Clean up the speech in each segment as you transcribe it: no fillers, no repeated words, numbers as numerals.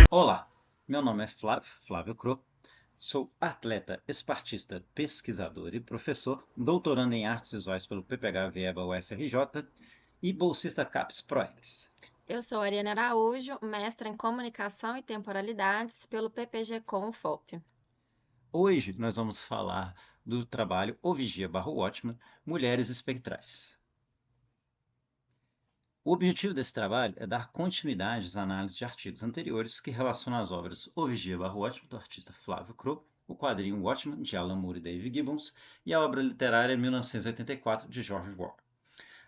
Olá, meu nome é Flávio Cro, sou atleta, esportista, pesquisador e professor, doutorando em artes visuais pelo PPH-Vieba UFRJ e bolsista CAPES ProEx. Eu sou Ariana Araújo, mestra em Comunicação e Temporalidades pelo PPG-Com UFOP. Hoje nós vamos falar do trabalho O Vigia/Watchman, Mulheres Espectrais. O objetivo desse trabalho é dar continuidade às análises de artigos anteriores que relacionam as obras O Vigia/Watchman, do artista Flávio Cro, o quadrinho Watchman, de Alan Moore e Dave Gibbons, e a obra literária 1984, de George Orwell,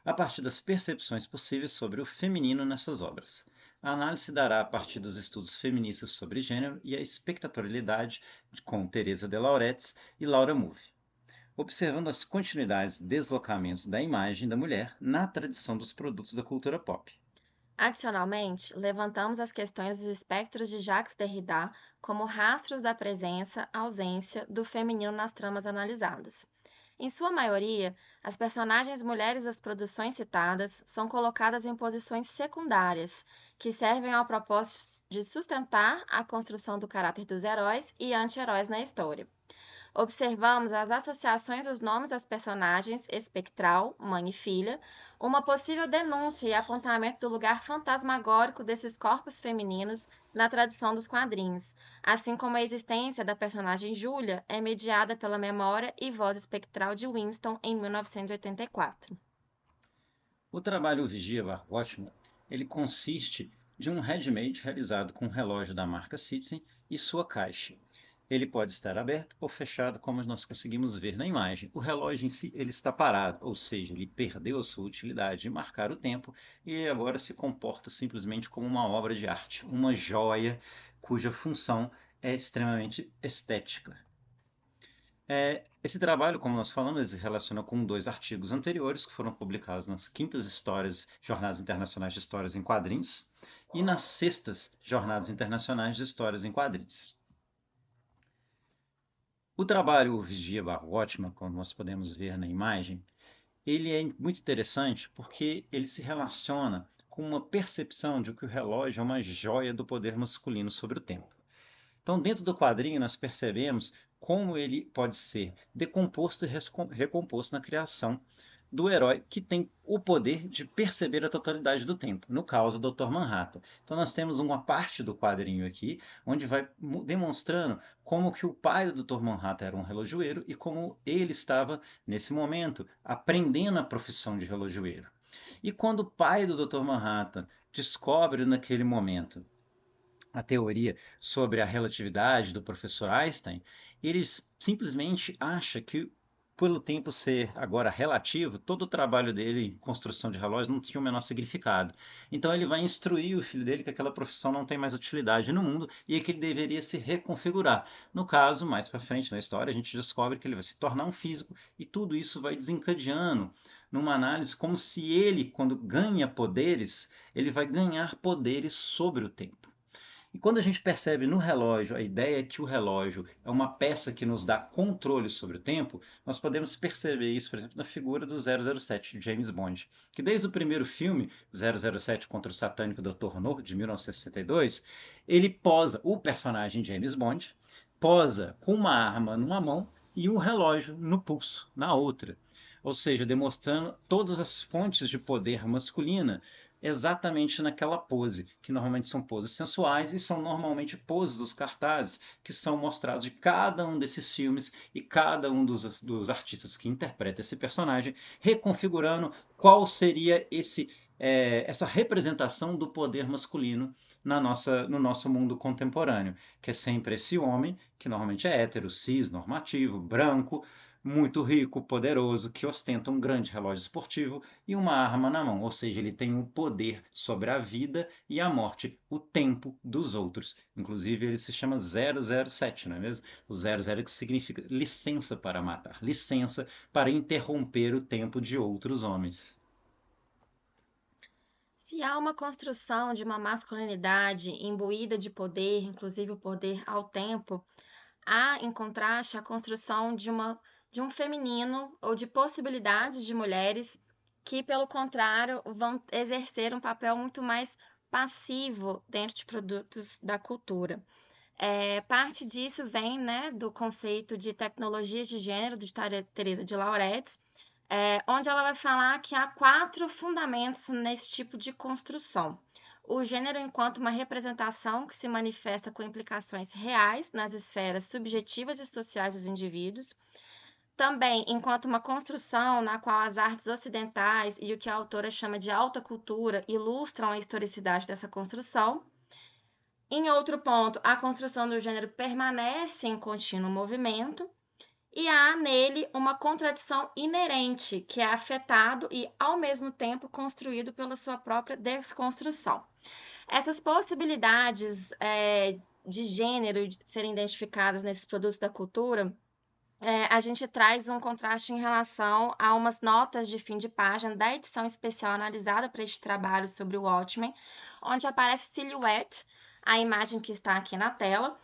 a partir das percepções possíveis sobre o feminino nessas obras. A análise se dará a partir dos estudos feministas sobre gênero e a espectatorialidade com Teresa de Lauretis e Laura Mulvey, observando as continuidades e deslocamentos da imagem da mulher na tradição dos produtos da cultura pop. Adicionalmente, levantamos as questões dos espectros de Jacques Derrida como rastros da presença, ausência do feminino nas tramas analisadas. Em sua maioria, as personagens mulheres das produções citadas são colocadas em posições secundárias, que servem ao propósito de sustentar a construção do caráter dos heróis e anti-heróis na história. Observamos as associações dos nomes das personagens espectral, mãe e filha, uma possível denúncia e apontamento do lugar fantasmagórico desses corpos femininos na tradição dos quadrinhos, assim como a existência da personagem Julia é mediada pela memória e voz espectral de Winston em 1984. O trabalho Vigia/Watchman, ele consiste de um handmade realizado com um relógio da marca Citizen e sua caixa. Ele pode estar aberto ou fechado, como nós conseguimos ver na imagem. O relógio em si ele está parado, ou seja, ele perdeu a sua utilidade de marcar o tempo e agora se comporta simplesmente como uma obra de arte, uma joia cuja função é extremamente estética. Esse trabalho, como nós falamos, se relaciona com dois artigos anteriores que foram publicados nas quintas Jornadas Internacionais de Histórias em Quadrinhos e nas sextas Jornadas Internacionais de Histórias em Quadrinhos. O trabalho Vigia/Watchman, como nós podemos ver na imagem, ele é muito interessante porque ele se relaciona com uma percepção de que o relógio é uma joia do poder masculino sobre o tempo. Então, dentro do quadrinho, nós percebemos como ele pode ser decomposto e recomposto na criação do herói que tem o poder de perceber a totalidade do tempo, no caso, o Dr. Manhattan. Então, nós temos uma parte do quadrinho aqui, onde vai demonstrando como que o pai do Dr. Manhattan era um relojoeiro e como ele estava, nesse momento, aprendendo a profissão de relojoeiro. E quando o pai do Dr. Manhattan descobre naquele momento a teoria sobre a relatividade do professor Einstein, ele simplesmente acha que, pelo tempo ser agora relativo, todo o trabalho dele em construção de relógios não tinha o menor significado. Então ele vai instruir o filho dele que aquela profissão não tem mais utilidade no mundo e que ele deveria se reconfigurar. No caso, mais para frente na história, a gente descobre que ele vai se tornar um físico e tudo isso vai desencadeando numa análise como se ele, quando ganha poderes, ele vai ganhar poderes sobre o tempo. E quando a gente percebe no relógio a ideia que o relógio é uma peça que nos dá controle sobre o tempo, nós podemos perceber isso, por exemplo, na figura do 007, de James Bond, que desde o primeiro filme, 007 contra o satânico Dr. No, de 1962, ele posa, o personagem James Bond, posa com uma arma numa mão e um relógio no pulso, na outra. Ou seja, demonstrando todas as fontes de poder masculina exatamente naquela pose, que normalmente são poses sensuais e são normalmente poses dos cartazes que são mostrados de cada um desses filmes e cada um dos artistas que interpreta esse personagem, reconfigurando qual seria essa representação do poder masculino no nosso mundo contemporâneo, que é sempre esse homem, que normalmente é hétero, cis, normativo, branco, muito rico, poderoso, que ostenta um grande relógio esportivo e uma arma na mão, ou seja, ele tem o poder sobre a vida e a morte, o tempo dos outros. Inclusive, ele se chama 007, não é mesmo? O 00 que significa licença para matar, licença para interromper o tempo de outros homens. Se há uma construção de uma masculinidade imbuída de poder, inclusive o poder ao tempo, há, em contraste, a construção de um feminino ou de possibilidades de mulheres que, pelo contrário, vão exercer um papel muito mais passivo dentro de produtos da cultura. Parte disso vem, né, do conceito de tecnologias de gênero de Teresa de Lauretis, onde ela vai falar que há 4 fundamentos nesse tipo de construção. O gênero enquanto uma representação que se manifesta com implicações reais nas esferas subjetivas e sociais dos indivíduos. Também enquanto uma construção na qual as artes ocidentais e o que a autora chama de alta cultura ilustram a historicidade dessa construção. Em outro ponto, a construção do gênero permanece em contínuo movimento e há nele uma contradição inerente, que é afetado e, ao mesmo tempo, construído pela sua própria desconstrução. Essas possibilidades de gênero serem identificadas nesses produtos da cultura, a gente traz um contraste em relação a umas notas de fim de página da edição especial analisada para este trabalho sobre o Watchmen, onde aparece Silhouette, a imagem que está aqui na tela,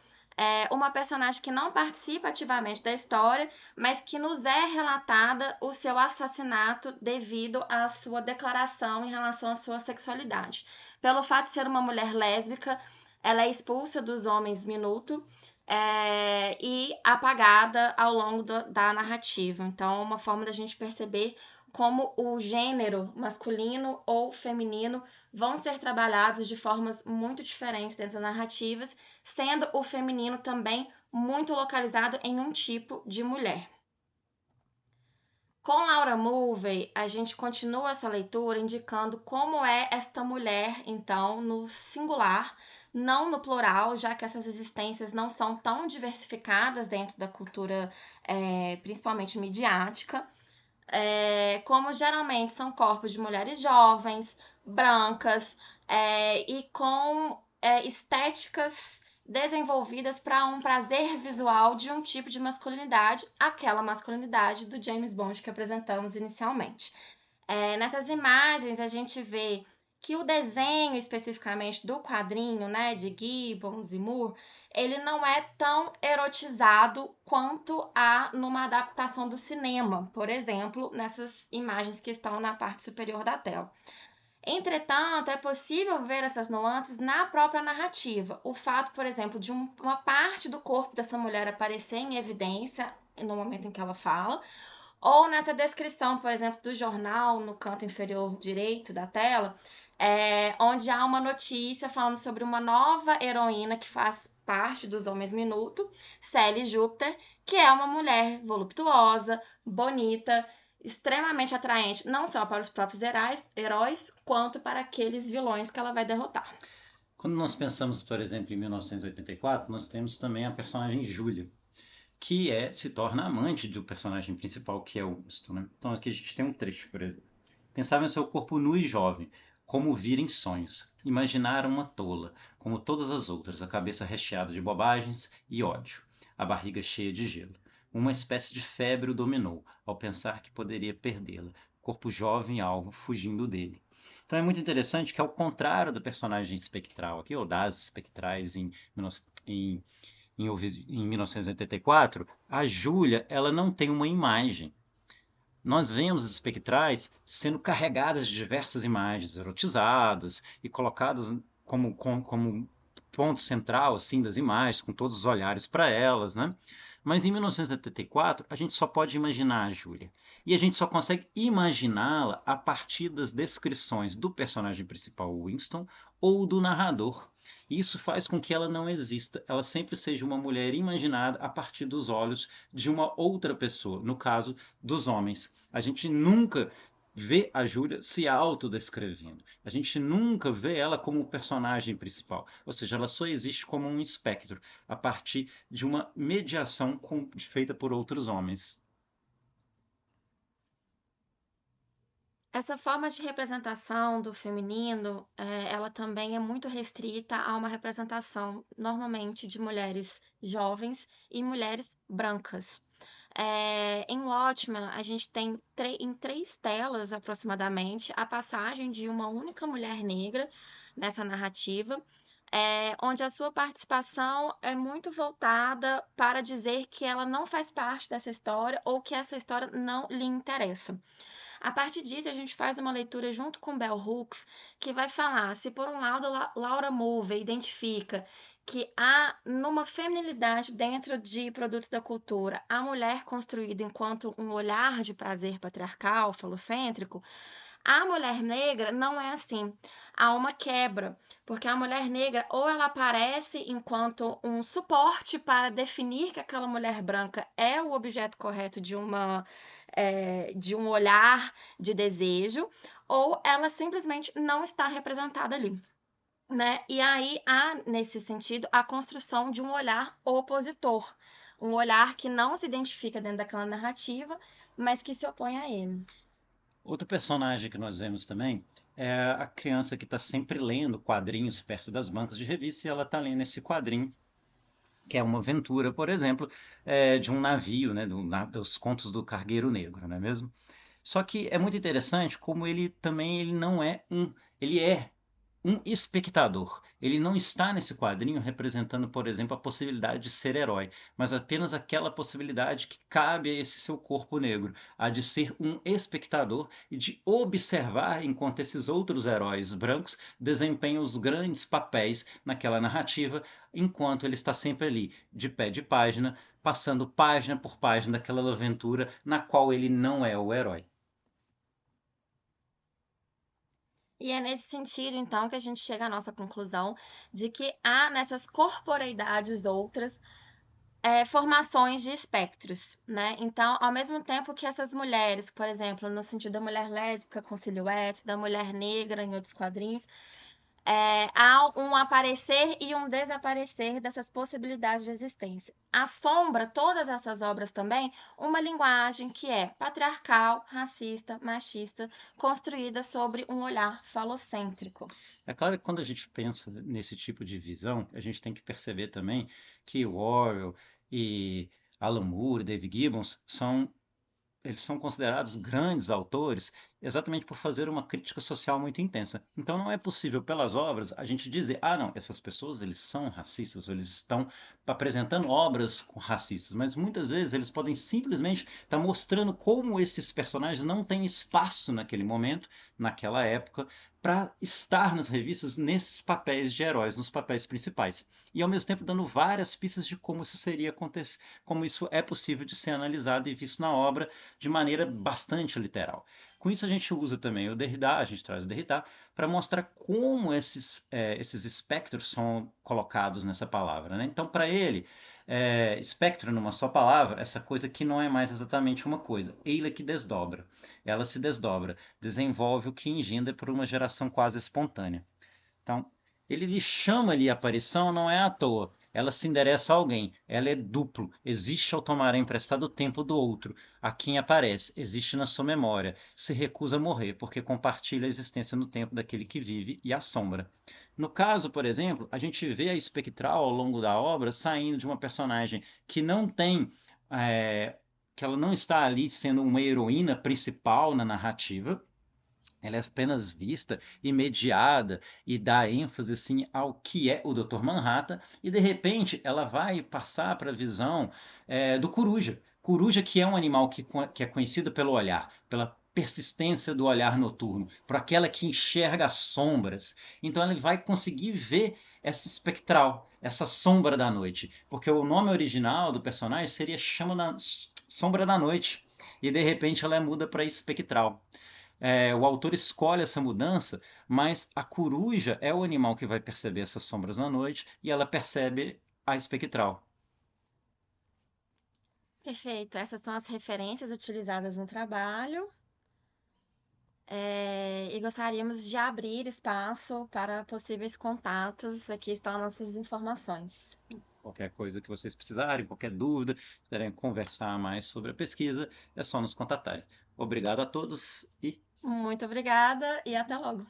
uma personagem que não participa ativamente da história, mas que nos é relatada o seu assassinato devido à sua declaração em relação à sua sexualidade. Pelo fato de ser uma mulher lésbica, ela é expulsa dos homens minuto e apagada ao longo da narrativa. Então, é uma forma da gente perceber como o gênero masculino ou feminino vão ser trabalhados de formas muito diferentes dentro das narrativas, sendo o feminino também muito localizado em um tipo de mulher. Com Laura Mulvey, a gente continua essa leitura indicando como é esta mulher, então, no singular, não no plural, já que essas existências não são tão diversificadas dentro da cultura, principalmente midiática, como geralmente são corpos de mulheres jovens, brancas, e com estéticas desenvolvidas para um prazer visual de um tipo de masculinidade, aquela masculinidade do James Bond que apresentamos inicialmente. Nessas imagens a gente vê que o desenho especificamente do quadrinho, né, de Gibbons e Moore, ele não é tão erotizado quanto há numa adaptação do cinema, por exemplo, nessas imagens que estão na parte superior da tela. Entretanto, é possível ver essas nuances na própria narrativa. O fato, por exemplo, de uma parte do corpo dessa mulher aparecer em evidência no momento em que ela fala, ou nessa descrição, por exemplo, do jornal no canto inferior direito da tela, onde há uma notícia falando sobre uma nova heroína que faz parte dos Homens Minuto, Sally Júpiter, que é uma mulher voluptuosa, bonita, extremamente atraente, não só para os próprios heróis, quanto para aqueles vilões que ela vai derrotar. Quando nós pensamos, por exemplo, em 1984, nós temos também a personagem Júlia, que se torna amante do personagem principal, que é o Winston, né? Então aqui a gente tem um trecho, por exemplo. Pensava em seu corpo nu e jovem, como vir em sonhos. Imaginara uma tola, como todas as outras, a cabeça recheada de bobagens e ódio, a barriga cheia de gelo. Uma espécie de febre o dominou, ao pensar que poderia perdê-la. Corpo jovem e alvo, fugindo dele. Então é muito interessante que, ao contrário do personagem espectral aqui, ou das espectrais em, em 1984, a Júlia ela não tem uma imagem. Nós vemos as espectrais sendo carregadas de diversas imagens erotizadas e colocadas como ponto central assim das imagens, com todos os olhares para elas, né? Mas em 1984 a gente só pode imaginar a Júlia. E a gente só consegue imaginá-la a partir das descrições do personagem principal, Winston, ou do narrador. Isso faz com que ela não exista, ela sempre seja uma mulher imaginada a partir dos olhos de uma outra pessoa, no caso dos homens. A gente nunca vê a Júlia se autodescrevendo. A gente nunca vê ela como o personagem principal. Ou seja, ela só existe como um espectro, a partir de uma mediação feita por outros homens. Essa forma de representação do feminino, ela também é muito restrita a uma representação, normalmente, de mulheres jovens e mulheres brancas. Em Watchmen, a gente tem em 3 telas aproximadamente a passagem de uma única mulher negra nessa narrativa, onde a sua participação é muito voltada para dizer que ela não faz parte dessa história ou que essa história não lhe interessa. A partir disso, a gente faz uma leitura junto com Bell Hooks, que vai falar se, por um lado, Laura Mulvey identifica que há, numa feminilidade dentro de produtos da cultura, a mulher construída enquanto um olhar de prazer patriarcal, falocêntrico, a mulher negra não é assim. Há uma quebra, porque a mulher negra ou ela aparece enquanto um suporte para definir que aquela mulher branca é o objeto correto de um olhar de desejo, ou ela simplesmente não está representada ali. Né? E aí há, nesse sentido, a construção de um olhar opositor, um olhar que não se identifica dentro daquela narrativa, mas que se opõe a ele. Outro personagem que nós vemos também é a criança que está sempre lendo quadrinhos perto das bancas de revista e ela está lendo esse quadrinho, que é uma aventura, por exemplo, de um navio, né, dos contos do Cargueiro Negro, não é mesmo? Só que é muito interessante como ele também ele não é um, ele é um espectador. Ele não está nesse quadrinho representando, por exemplo, a possibilidade de ser herói, mas apenas aquela possibilidade que cabe a esse seu corpo negro, a de ser um espectador e de observar enquanto esses outros heróis brancos desempenham os grandes papéis naquela narrativa, enquanto ele está sempre ali, de pé de página, passando página por página daquela aventura na qual ele não é o herói. E é nesse sentido, então, que a gente chega à nossa conclusão de que há nessas corporeidades outras formações de espectros, né? Então, ao mesmo tempo que essas mulheres, por exemplo, no sentido da mulher lésbica com silhuete, da mulher negra em outros quadrinhos, há um aparecer e um desaparecer dessas possibilidades de existência. Assombra todas essas obras também uma linguagem que é patriarcal, racista, machista, construída sobre um olhar falocêntrico. É claro que quando a gente pensa nesse tipo de visão, a gente tem que perceber também que Orwell e Alan Moore, David Gibbons eles são considerados grandes autores exatamente por fazer uma crítica social muito intensa. Então não é possível pelas obras a gente dizer, ah, não, essas pessoas eles são racistas ou eles estão apresentando obras racistas, mas muitas vezes eles podem simplesmente estar mostrando como esses personagens não têm espaço naquele momento, naquela época, para estar nas revistas nesses papéis de heróis, nos papéis principais. E ao mesmo tempo dando várias pistas de como isso seria acontecer, como isso é possível de ser analisado e visto na obra de maneira bastante literal. Com isso a gente usa também o Derrida, a gente traz o Derrida para mostrar como esses espectros são colocados nessa palavra. Né? Então, para ele, espectro numa só palavra, essa coisa que não é mais exatamente uma coisa, ela que desdobra. Ela se desdobra, desenvolve o que engendra por uma geração quase espontânea. Então, ele lhe chama ali a aparição, não é à toa. Ela se endereça a alguém, ela é duplo, existe ao tomar emprestado o tempo do outro, a quem aparece, existe na sua memória, se recusa a morrer, porque compartilha a existência no tempo daquele que vive e assombra. No caso, por exemplo, a gente vê a espectral ao longo da obra saindo de uma personagem que não tem, que ela não está ali sendo uma heroína principal na narrativa, ela é apenas vista e mediada e dá ênfase assim ao que é o Dr. Manhattan e de repente ela vai passar para a visão do coruja. Coruja que é um animal que é conhecido pelo olhar, pela persistência do olhar noturno, por aquela que enxerga as sombras. Então ela vai conseguir ver essa espectral, essa sombra da noite, porque o nome original do personagem seria Sombra da Noite e de repente ela muda para espectral. O autor escolhe essa mudança, mas a coruja é o animal que vai perceber essas sombras na noite e ela percebe a espectral. Perfeito. Essas são as referências utilizadas no trabalho. E gostaríamos de abrir espaço para possíveis contatos. Aqui estão nossas informações. Qualquer coisa que vocês precisarem, qualquer dúvida, quiserem conversar mais sobre a pesquisa, é só nos contatarem. Obrigado a todos e Muito obrigada e até logo.